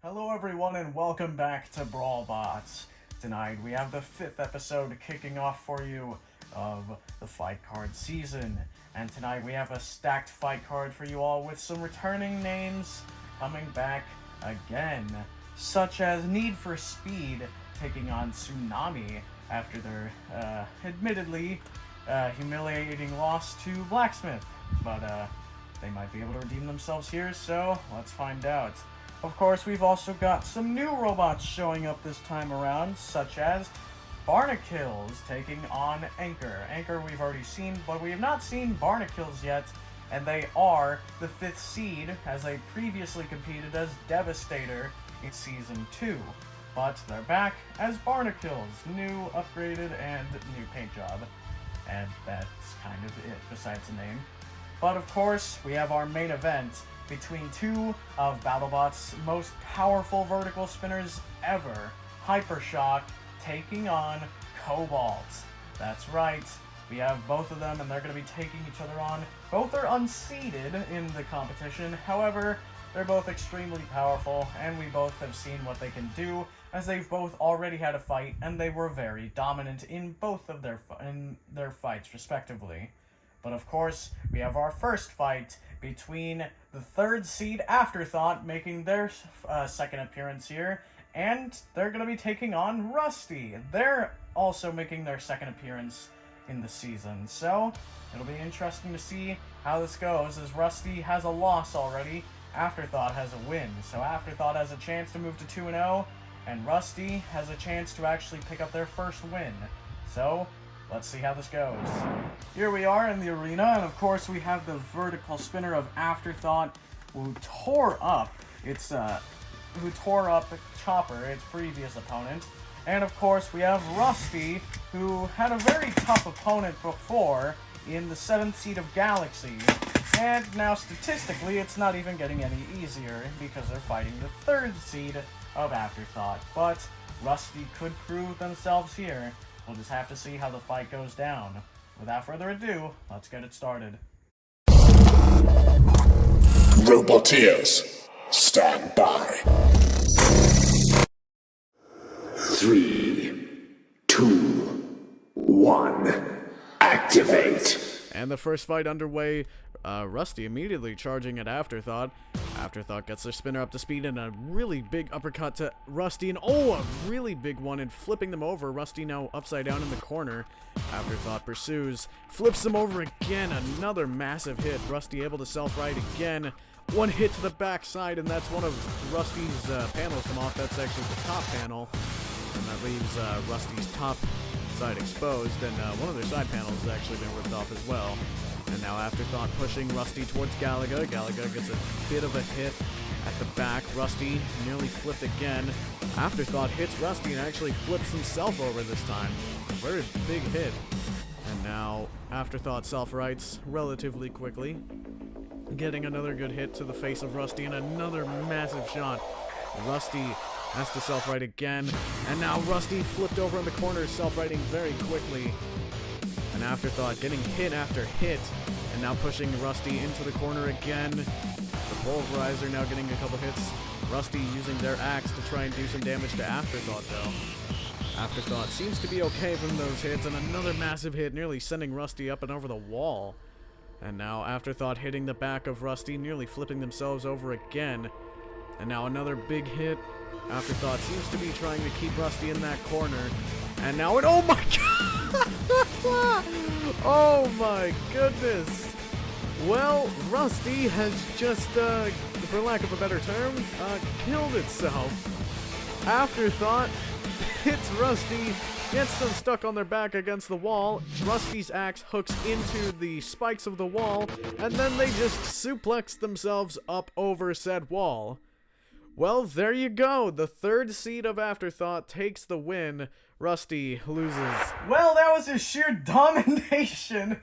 Hello everyone and welcome back to Brawlbots. Tonight we have the 5th episode kicking off for you of the fight card season. And tonight we have a stacked fight card for you all with some returning names coming back again. Such as Need for Speed taking on Tsunami after their admittedly humiliating loss to Blacksmith. But they might be able to redeem themselves here, so let's find out. Of course, we've also got some new robots showing up this time around, such as Barnacles taking on Anchor. Anchor we've already seen, but we have not seen Barnacles yet, and they are the 5th seed, as they previously competed as Devastator in Season 2. But they're back as Barnacles, new, upgraded, and new paint job. And that's kind of it, besides the name. But of course, we have our main event between two of BattleBot's most powerful vertical spinners ever, Hypershock taking on Cobalt. That's right, we have both of them and they're going to be taking each other on. Both are unseeded in the competition, however, they're both extremely powerful and we both have seen what they can do, as they've both already had a fight and they were very dominant in both of their fights respectively. But of course, we have our first fight between the 3rd seed Afterthought making their second appearance here, and they're going to be taking on Rusty. They're also making their second appearance in the season, so it'll be interesting to see how this goes, as Rusty has a loss already, Afterthought has a win. So Afterthought has a chance to move to 2-0, and Rusty has a chance to actually pick up their first win. So let's see how this goes. Here we are in the arena, and of course we have the vertical spinner of Afterthought, who tore up Chopper, its previous opponent. And of course we have Rusty, who had a very tough opponent before in the 7th seed of Galaxy. And now statistically it's not even getting any easier because they're fighting the 3rd seed of Afterthought. But Rusty could prove themselves here. We'll just have to see how the fight goes down. Without further ado, let's get it started. Roboteers, stand by. 3, 2, 1, activate. And the first fight underway, Rusty immediately charging at Afterthought. Afterthought gets their spinner up to speed and a really big uppercut to Rusty, and a really big one, and flipping them over. Rusty now upside down in the corner. Afterthought pursues, flips them over again, another massive hit. Rusty able to self-right again. One hit to the backside, and that's one of Rusty's panels come off. That's actually the top panel, and that leaves Rusty's top side exposed, and one of their side panels has actually been ripped off as well. And now Afterthought pushing Rusty towards Galaga. Galaga gets a bit of a hit at the back. Rusty nearly flipped again. Afterthought hits Rusty and actually flips himself over this time. A very big hit. And now Afterthought self-rights relatively quickly, getting another good hit to the face of Rusty and another massive shot. Rusty has to self-right again, and now Rusty flipped over in the corner, self-righting very quickly. And Afterthought getting hit after hit, and now pushing Rusty into the corner again. The Pulverizer now getting a couple hits. Rusty using their axe to try and do some damage to Afterthought, though. Afterthought seems to be okay from those hits, and another massive hit, nearly sending Rusty up and over the wall. And now Afterthought hitting the back of Rusty, nearly flipping themselves over again. And now another big hit. Afterthought seems to be trying to keep Rusty in that corner. And now it— oh my god! Oh my goodness! Well, Rusty has just, for lack of a better term, killed itself. Afterthought hits Rusty, gets them stuck on their back against the wall. Rusty's axe hooks into the spikes of the wall, and then they just suplex themselves up over said wall. Well, there you go. The 3rd seed of Afterthought takes the win. Rusty loses. Well, that was a sheer domination,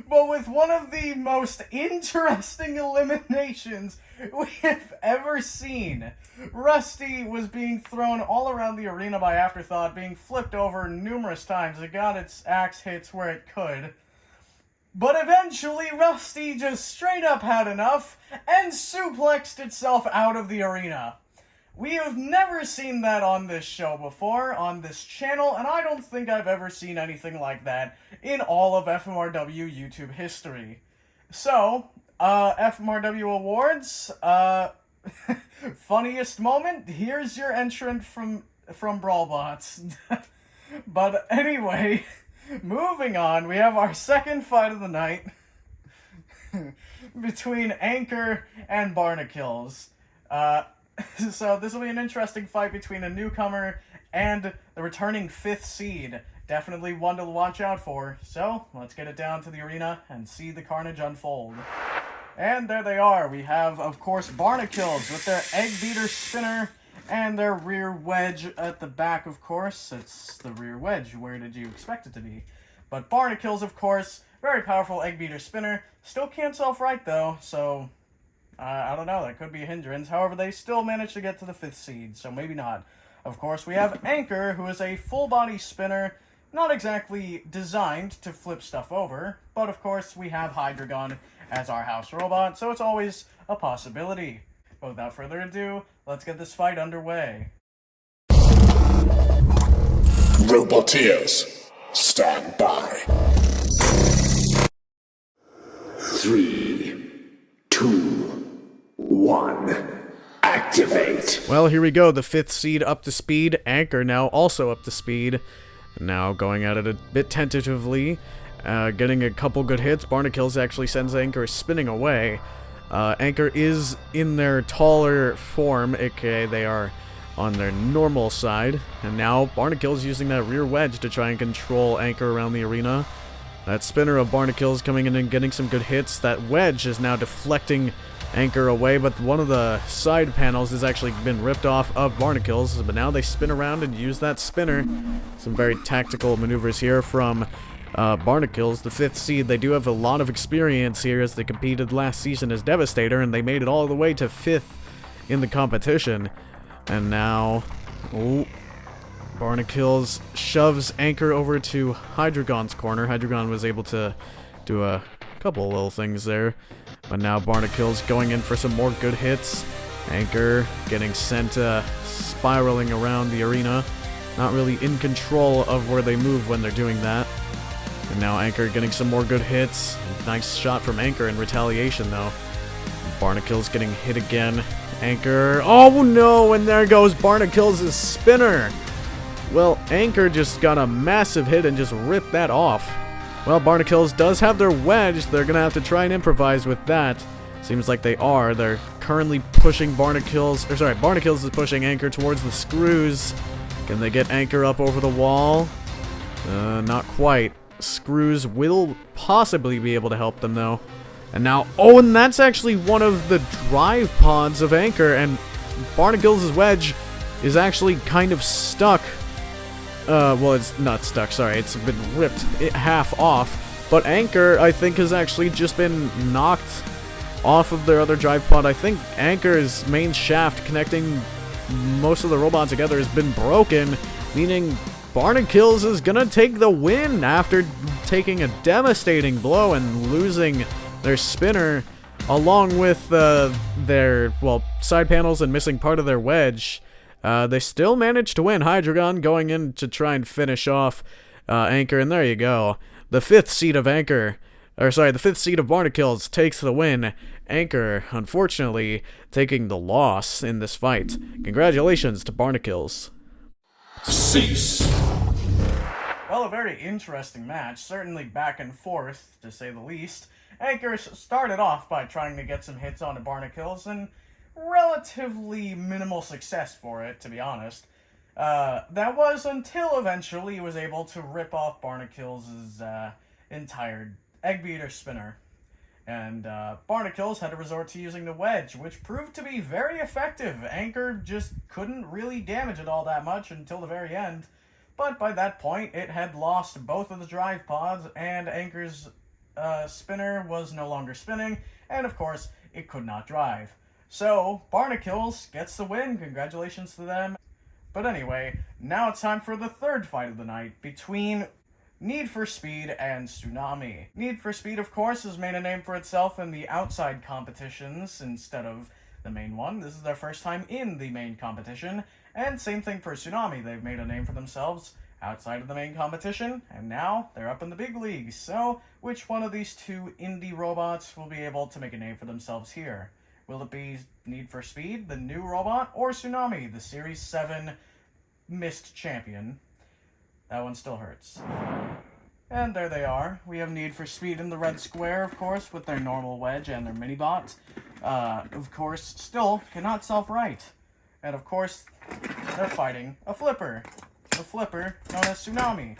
but with one of the most interesting eliminations we have ever seen. Rusty was being thrown all around the arena by Afterthought, being flipped over numerous times. It got its axe hits where it could. But eventually, Rusty just straight up had enough and suplexed itself out of the arena. We have never seen that on this show before, on this channel, and I don't think I've ever seen anything like that in all of FMRW YouTube history. So, FMRW Awards, funniest moment, here's your entrant from Brawlbots. But anyway, moving on, we have our second fight of the night between Anchor and Barnacles. So this will be an interesting fight between a newcomer and the returning 5th seed. Definitely one to watch out for. So, let's get it down to the arena and see the carnage unfold. And there they are. We have, of course, Barnacles with their egg beater spinner and their rear wedge at the back, of course. It's the rear wedge. Where did you expect it to be? But Barnacles, of course, very powerful egg beater spinner. Still can't self-right, though, so I don't know. That could be a hindrance. However, they still managed to get to the 5th seed, so maybe not. Of course, we have Anchor, who is a full-body spinner. Not exactly designed to flip stuff over, but of course, we have Hydreigon as our house robot, so it's always a possibility. But without further ado, let's get this fight underway. Roboteers, stand by. 3, 2, 1, activate. Well, here we go. The 5th seed up to speed. Anchor now also up to speed. Now going at it a bit tentatively. Getting a couple good hits. Barnacles actually sends Anchor spinning away. Anchor is in their taller form, aka they are on their normal side. And now Barnacles using that rear wedge to try and control Anchor around the arena. That spinner of Barnacles coming in and getting some good hits. That wedge is now deflecting Anchor away, but one of the side panels has actually been ripped off of Barnacles. But now they spin around and use that spinner. Some very tactical maneuvers here from Barnacles, the 5th seed. They do have a lot of experience here as they competed last season as Devastator, and they made it all the way to 5th in the competition. And now, Barnacles shoves Anchor over to Hydreigon's corner. Hydreigon was able to do a couple of little things there, but now Barnacles going in for some more good hits. Anchor getting sent spiraling around the arena, not really in control of where they move when they're doing that. And now Anchor getting some more good hits. Nice shot from Anchor in retaliation, though. Barnacles getting hit again. Anchor. Oh no! And there goes Barnacles' spinner. Well, Anchor just got a massive hit and just ripped that off. Well, Barnacles does have their wedge. They're gonna have to try and improvise with that. Seems like they are. They're currently pushing Barnacles. Barnacles is pushing Anchor towards the screws. Can they get Anchor up over the wall? Not quite. Screws will possibly be able to help them, though. And now, and that's actually one of the drive pods of Anchor, and Barnacles' wedge is actually kind of stuck. Well, it's not stuck, sorry, it's been ripped half off. But Anchor, I think, has actually just been knocked off of their other drive pod. I think Anchor's main shaft connecting most of the robot together has been broken, meaning Barnacles is gonna take the win after taking a devastating blow and losing their spinner, along with their, side panels and missing part of their wedge. They still managed to win. Hydreigon going in to try and finish off Anchor, and there you go. The 5th seed of the 5th seed of Barnacles takes the win. Anchor, unfortunately, taking the loss in this fight. Congratulations to Barnacles. Cease. Well, a very interesting match, certainly back and forth, to say the least. Anchor started off by trying to get some hits onto Barnacles, and relatively minimal success for it, to be honest. That was until eventually he was able to rip off Barnacles' entire egg beater spinner. And Barnacles had to resort to using the wedge, which proved to be very effective. Anchor just couldn't really damage it all that much until the very end. But by that point, it had lost both of the drive pods, and Anchor's spinner was no longer spinning, and of course, it could not drive. So, Barnacles gets the win. Congratulations to them. But anyway, now it's time for the third fight of the night between Need for Speed and Tsunami. Need for Speed, of course, has made a name for itself in the outside competitions instead of the main one. This is their first time in the main competition, and same thing for Tsunami. They've made a name for themselves outside of the main competition, and now they're up in the big leagues. So, which one of these two indie robots will be able to make a name for themselves here? Will it be Need for Speed, the new robot, or Tsunami, the Series 7 missed champion? That one still hurts. And there they are. We have Need for Speed in the red square, of course, with their normal wedge and their mini-bot. Of course, still cannot self-right. And of course, they're fighting a flipper. The flipper known as Tsunami.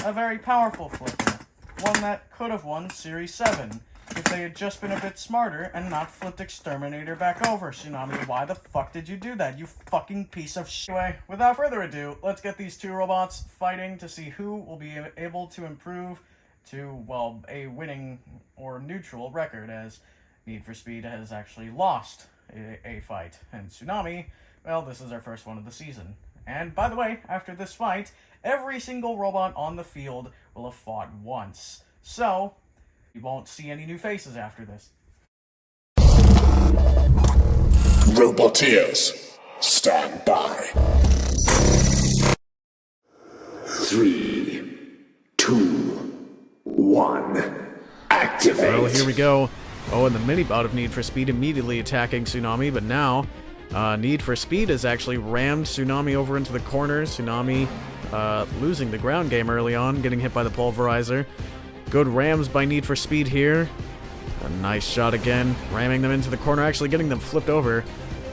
A very powerful flipper. One that could have won Series 7 if they had just been a bit smarter and not flipped Exterminator back over. Tsunami, why the fuck did you do that, you fucking piece of shit? Anyway, without further ado, let's get these two robots fighting to see who will be able to improve to, well, a winning or neutral record, as Need for Speed has actually lost a fight. And Tsunami, well, this is their first one of the season. And, by the way, after this fight, every single robot on the field will have fought once. So, you won't see any new faces after this. Roboteers, stand by. 3, 2, 1, activate. Well, here we go. Oh, and the mini-bot of Need for Speed immediately attacking Tsunami, but now Need for Speed has actually rammed Tsunami over into the corner. Tsunami losing the ground game early on, getting hit by the pulverizer. Good rams by Need for Speed here. A nice shot again, ramming them into the corner, actually getting them flipped over.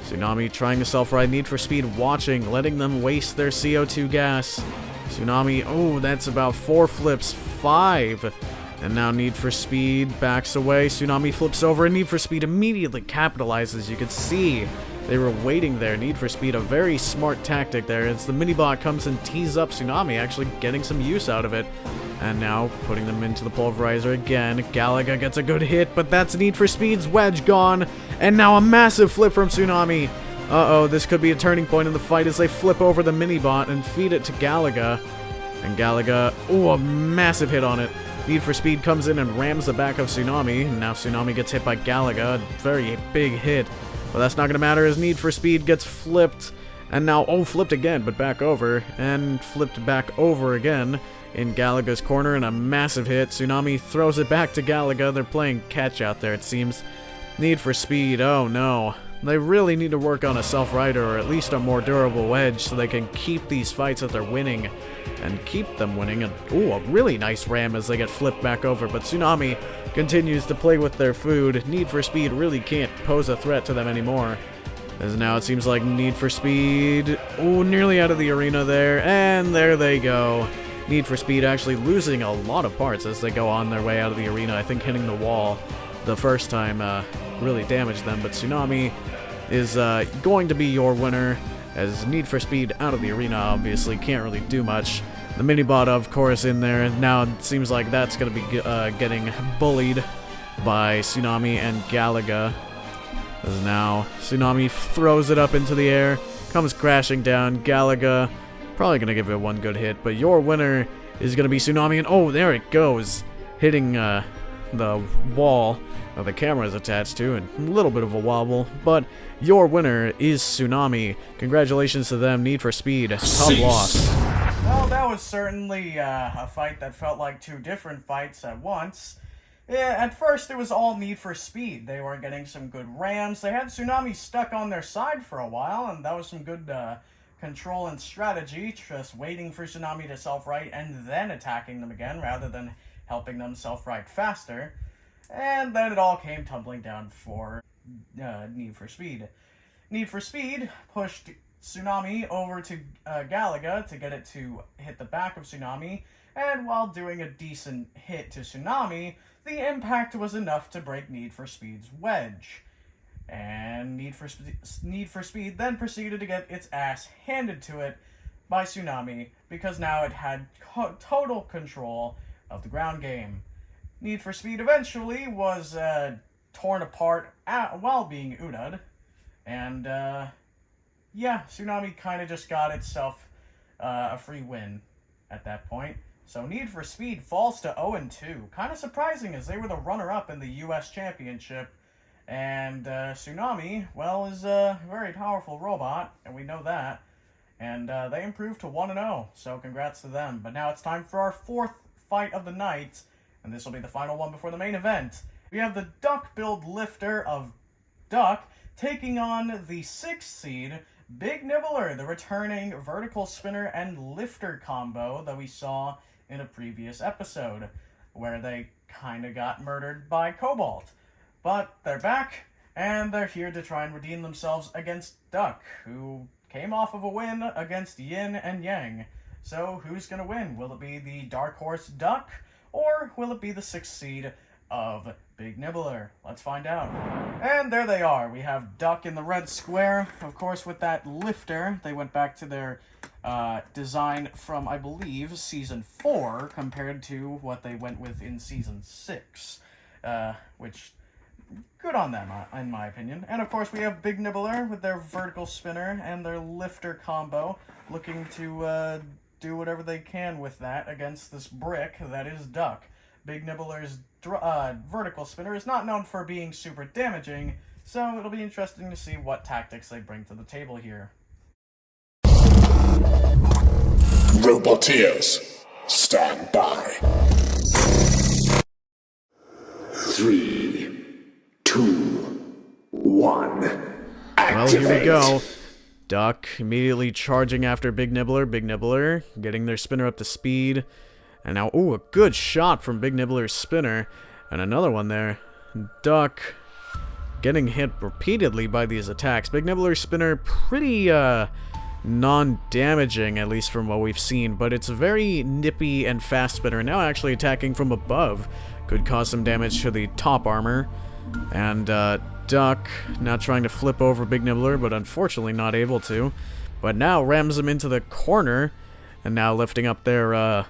Tsunami trying to self-ride. Need for Speed watching, letting them waste their CO2 gas. Tsunami, oh, that's about 4 flips, 5. And now Need for Speed backs away. Tsunami flips over, and Need for Speed immediately capitalizes. You could see they were waiting there. Need for Speed, a very smart tactic there, as the mini-bot comes and tees up Tsunami, actually getting some use out of it. And now putting them into the pulverizer again. Galaga gets a good hit, but that's Need for Speed's wedge gone. And now a massive flip from Tsunami. Uh-oh, this could be a turning point in the fight as they flip over the mini-bot and feed it to Galaga. And Galaga, oh, a massive hit on it. Need for Speed comes in and rams the back of Tsunami. And now Tsunami gets hit by Galaga. A very big hit. But that's not going to matter as Need for Speed gets flipped. And now, oh, flipped again, but back over. And flipped back over again in Galaga's corner, and a massive hit. Tsunami throws it back to Galaga. They're playing catch out there, it seems. Need for Speed, oh no. They really need to work on a self-rider, or at least a more durable wedge, so they can keep these fights that they're winning, and keep them winning. And ooh, a really nice ram as they get flipped back over, but Tsunami continues to play with their food. Need for Speed really can't pose a threat to them anymore, as now it seems like Need for Speed, ooh, nearly out of the arena there, and there they go. Need for Speed actually losing a lot of parts as they go on their way out of the arena. I think hitting the wall the first time really damaged them, but Tsunami is going to be your winner, as Need for Speed out of the arena obviously can't really do much. The mini-bot, of course, in there. Now it seems like that's going to be getting bullied by Tsunami and Galaga, as now Tsunami throws it up into the air, comes crashing down. Galaga probably going to give it one good hit, but your winner is going to be Tsunami, and oh, there it goes, hitting the wall that the camera is attached to, and a little bit of a wobble, but your winner is Tsunami. Congratulations to them. Need for Speed, tough loss. Well, that was certainly a fight that felt like two different fights at once. Yeah, at first it was all Need for Speed. They were getting some good rams. They had Tsunami stuck on their side for a while, and that was some good control and strategy, just waiting for Tsunami to self-right and then attacking them again rather than helping them self-right faster. And then it all came tumbling down for Need for Speed. Need for Speed pushed Tsunami over to Galaga to get it to hit the back of Tsunami, and while doing a decent hit to Tsunami, the impact was enough to break Need for Speed's wedge. And Need for Speed then proceeded to get its ass handed to it by Tsunami, because now it had total control of the ground game. Need for Speed eventually was torn apart while being UDA'd, and yeah, Tsunami kind of just got itself a free win at that point. So Need for Speed falls to 0-2. Kind of surprising, as they were the runner-up in the US Championship, And Tsunami, well, is a very powerful robot, and we know that. And they improved to 1-0, so congrats to them. But now it's time for our fourth fight of the night, and this will be the final one before the main event. We have the Duck Build Lifter of Duck taking on the 6th seed, Big Nibbler, the returning vertical spinner and lifter combo that we saw in a previous episode, where they kind of got murdered by Cobalt. But they're back, and they're here to try and redeem themselves against Duck, who came off of a win against Yin and Yang. So who's going to win? Will it be the Dark Horse Duck, or will it be the 6th seed of Big Nibbler? Let's find out. And there they are. We have Duck in the red square. Of course, with that lifter, they went back to their design from, I believe, Season 4, compared to what they went with in Season 6. Which, good on them, in my opinion. And of course, we have Big Nibbler with their vertical spinner and their lifter combo, looking to do whatever they can with that against this brick that is Duck. Big Nibbler's vertical spinner is not known for being super damaging, so it'll be interesting to see what tactics they bring to the table here. Roboteers, stand by. 3, 2, 1. Activate. Well, here we go. Duck immediately charging after Big Nibbler. Big Nibbler getting their spinner up to speed. And now, ooh, a good shot from Big Nibbler's spinner. And another one there. Duck getting hit repeatedly by these attacks. Big Nibbler's spinner pretty, non-damaging, at least from what we've seen. But it's a very nippy and fast spinner. Now actually attacking from above. Could cause some damage to the top armor. And, Duck now trying to flip over Big Nibbler, but unfortunately not able to. But now rams him into the corner. And now lifting up their,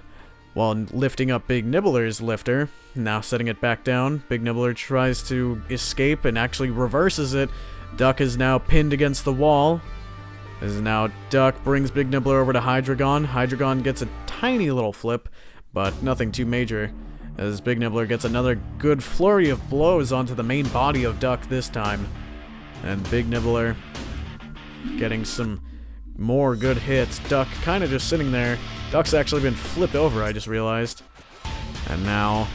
lifting up Big Nibbler's lifter, now setting it back down. Big Nibbler tries to escape and actually reverses it. Duck is now pinned against the wall. As now Duck brings Big Nibbler over to Hydreigon. Hydreigon gets a tiny little flip, but nothing too major. As Big Nibbler gets another good flurry of blows onto the main body of Duck this time. And Big Nibbler getting some more good hits. Duck kind of just sitting there. Duck's actually been flipped over, I just realized. And now,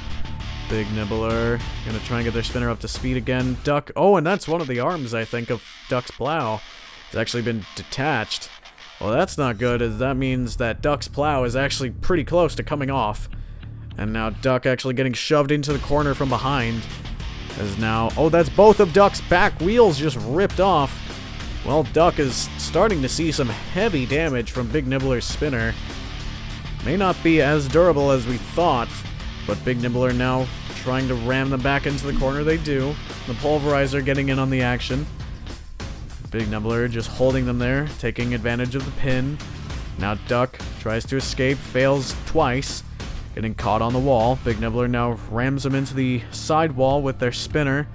Big Nibbler gonna try and get their spinner up to speed again. Duck, oh, and that's one of the arms, I think, of Duck's plow. It's actually been detached. Well, that's not good, as that means that Duck's plow is actually pretty close to coming off. And now Duck actually getting shoved into the corner from behind. As now, oh, that's both of Duck's back wheels just ripped off. Well, Duck is starting to see some heavy damage from Big Nibbler's spinner. May not be as durable as we thought, but Big Nibbler now trying to ram them back into the corner. They do. The Pulverizer getting in on the action. Big Nibbler just holding them there, taking advantage of the pin. Now Duck tries to escape, fails twice, getting caught on the wall. Big Nibbler now rams them into the side wall with their spinner.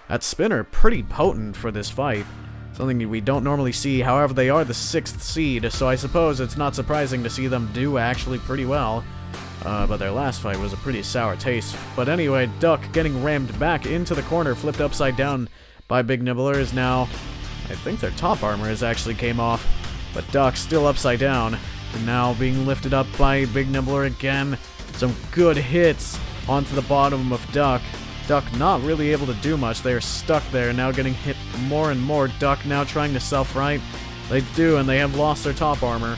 That spinner pretty potent for this fight. Something we don't normally see. However, they are the 6th seed, so I suppose it's not surprising to see them do actually pretty well. But their last fight was a pretty sour taste. But anyway, Duck getting rammed back into the corner, flipped upside down by Big Nibbler, is now... I think their top armor has actually came off. But Duck still upside down. And now being lifted up by Big Nibbler again. Some good hits onto the bottom of Duck. Duck not really able to do much. They are stuck there, now getting hit more and more. Duck now trying to self-right. They do, and they have lost their top armor.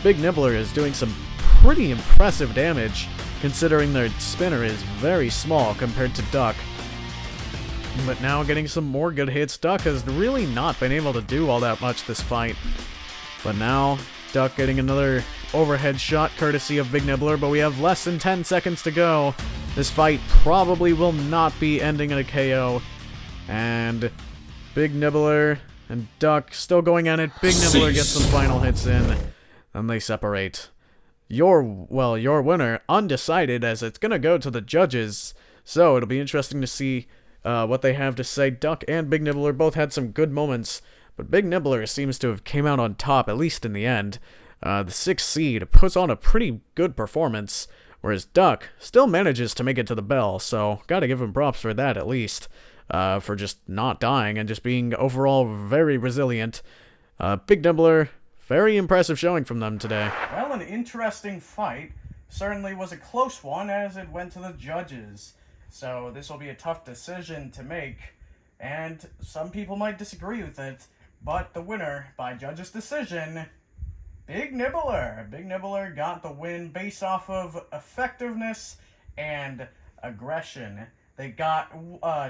Big Nibbler is doing some pretty impressive damage, considering their spinner is very small compared to Duck. But now getting some more good hits. Duck has really not been able to do all that much this fight. But now, Duck getting another overhead shot courtesy of Big Nibbler, but we have less than 10 seconds to go. This fight probably will not be ending in a KO. And Big Nibbler and Duck still going at it. Big Nibbler gets some final hits in. Then they separate. Your winner, undecided, as it's gonna go to the judges. So it'll be interesting to see what they have to say. Duck and Big Nibbler both had some good moments, but Big Nibbler seems to have came out on top, at least in the end. The 6th seed puts on a pretty good performance, whereas Duck still manages to make it to the bell, so gotta give him props for that at least. for just not dying and just being overall very resilient. Big Nibbler, very impressive showing from them today. Well, an interesting fight. Certainly was a close one as it went to the judges. So this will be a tough decision to make, and some people might disagree with it, but the winner by judges' decision, Big Nibbler. Big Nibbler got the win based off of effectiveness and aggression. They got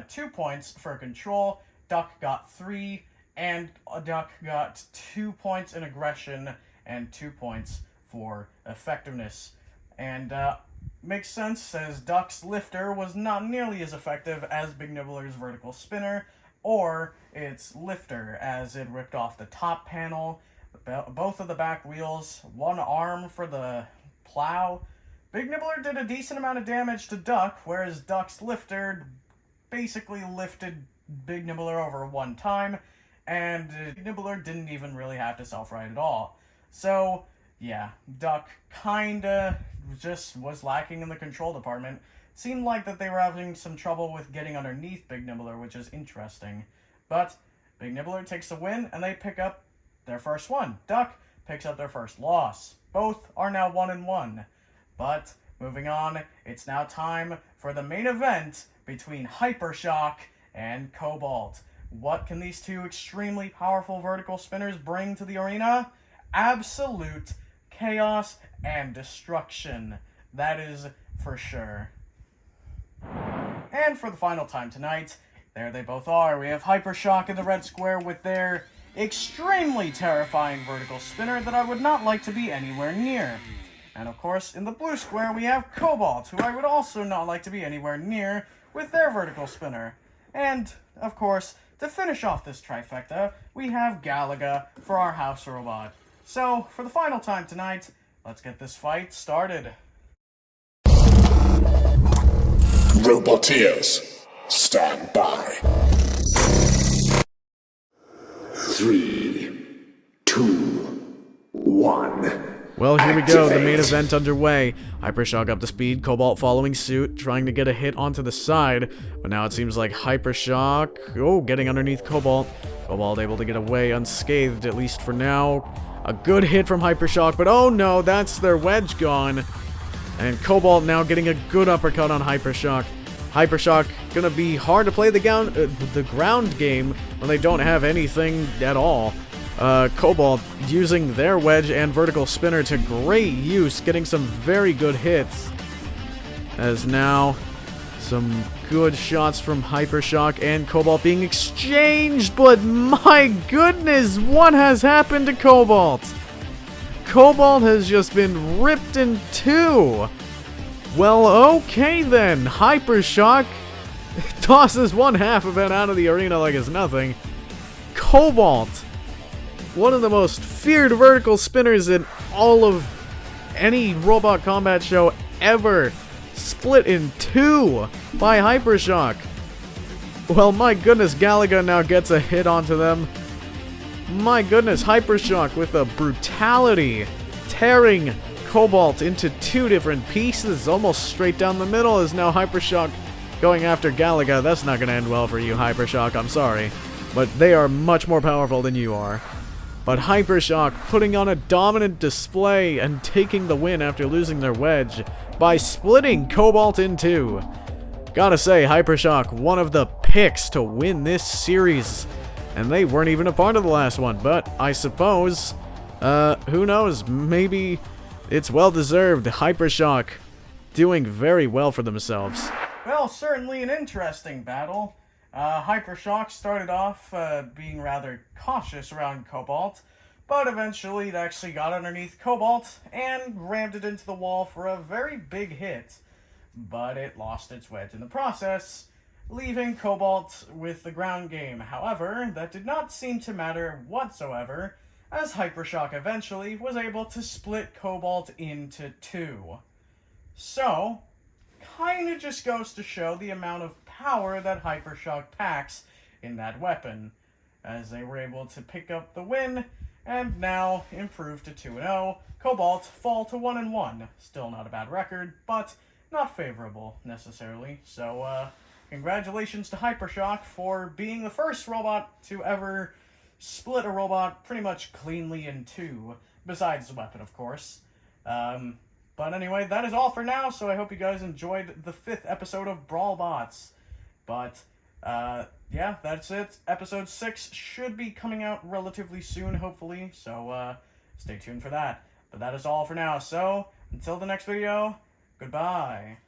2 points for control, Duck got 3, and Duck got 2 points in aggression and 2 points for effectiveness. And makes sense, as Duck's lifter was not nearly as effective as Big Nibbler's vertical spinner, or its lifter, as it ripped off the top panel, both of the back wheels, one arm for the plow. Big Nibbler did a decent amount of damage to Duck, whereas Duck's lifter basically lifted Big Nibbler over one time, and Big Nibbler didn't even really have to self-ride at all. So, yeah, Duck kinda just was lacking in the control department. Seemed like that they were having some trouble with getting underneath Big Nibbler, which is interesting. But Big Nibbler takes the win, and they pick up their first one. Duck picks up their first loss. Both are now 1-1. But moving on, it's now time for the main event between Hypershock and Cobalt. What can these two extremely powerful vertical spinners bring to the arena? Absolute chaos and destruction. That is for sure. And for the final time tonight, there they both are. We have Hypershock in the red square with their extremely terrifying vertical spinner that I would not like to be anywhere near. And of course, in the blue square, we have Cobalt, who I would also not like to be anywhere near with their vertical spinner. And, of course, to finish off this trifecta, we have Galaga for our house robot. So, for the final time tonight, let's get this fight started. Roboteers, stand by. 3, 2, 1. Well, here we go, the main event underway. Hypershock up to speed, Cobalt following suit, trying to get a hit onto the side. But now it seems like Hypershock, getting underneath Cobalt. Cobalt able to get away unscathed, at least for now. A good hit from Hypershock, but oh no, that's their wedge gone. And Cobalt now getting a good uppercut on Hypershock. Hypershock gonna be hard to play the ground game when they don't have anything at all. Cobalt using their wedge and vertical spinner to great use, getting some very good hits. As now, some good shots from Hypershock and Cobalt being exchanged, but my goodness, what has happened to Cobalt? Cobalt has just been ripped in two. Well, okay then, Hypershock tosses one half of it out of the arena like it's nothing. Cobalt, one of the most feared vertical spinners in all of any robot combat show ever, split in two by Hypershock. Well, my goodness, Galaga now gets a hit onto them. My goodness, Hypershock with a brutality, tearing Cobalt into two different pieces, almost straight down the middle, is now Hypershock going after Galaga. That's not going to end well for you, Hypershock, I'm sorry. But they are much more powerful than you are. But Hypershock putting on a dominant display and taking the win after losing their wedge by splitting Cobalt in two. Gotta say, Hypershock, one of the picks to win this series. And they weren't even a part of the last one, but I suppose, who knows, maybe it's well-deserved. Hypershock doing very well for themselves. Well, certainly an interesting battle. Hypershock started off being rather cautious around Cobalt, but eventually it actually got underneath Cobalt and rammed it into the wall for a very big hit. But it lost its wedge in the process, leaving Cobalt with the ground game. However, that did not seem to matter whatsoever, as Hypershock eventually was able to split Cobalt into two. So, kinda just goes to show the amount of power that Hypershock packs in that weapon, as they were able to pick up the win, and now improve to 2-0. Cobalt fall to 1-1. Still not a bad record, but not favorable, necessarily. So, congratulations to Hypershock for being the first robot to ever split a robot pretty much cleanly in two, besides the weapon, of course. But anyway, that is all for now, so I hope you guys enjoyed the 5th episode of Brawlbots. But, yeah, that's it. Episode 6 should be coming out relatively soon, hopefully, so, stay tuned for that. But that is all for now, so, until the next video, goodbye.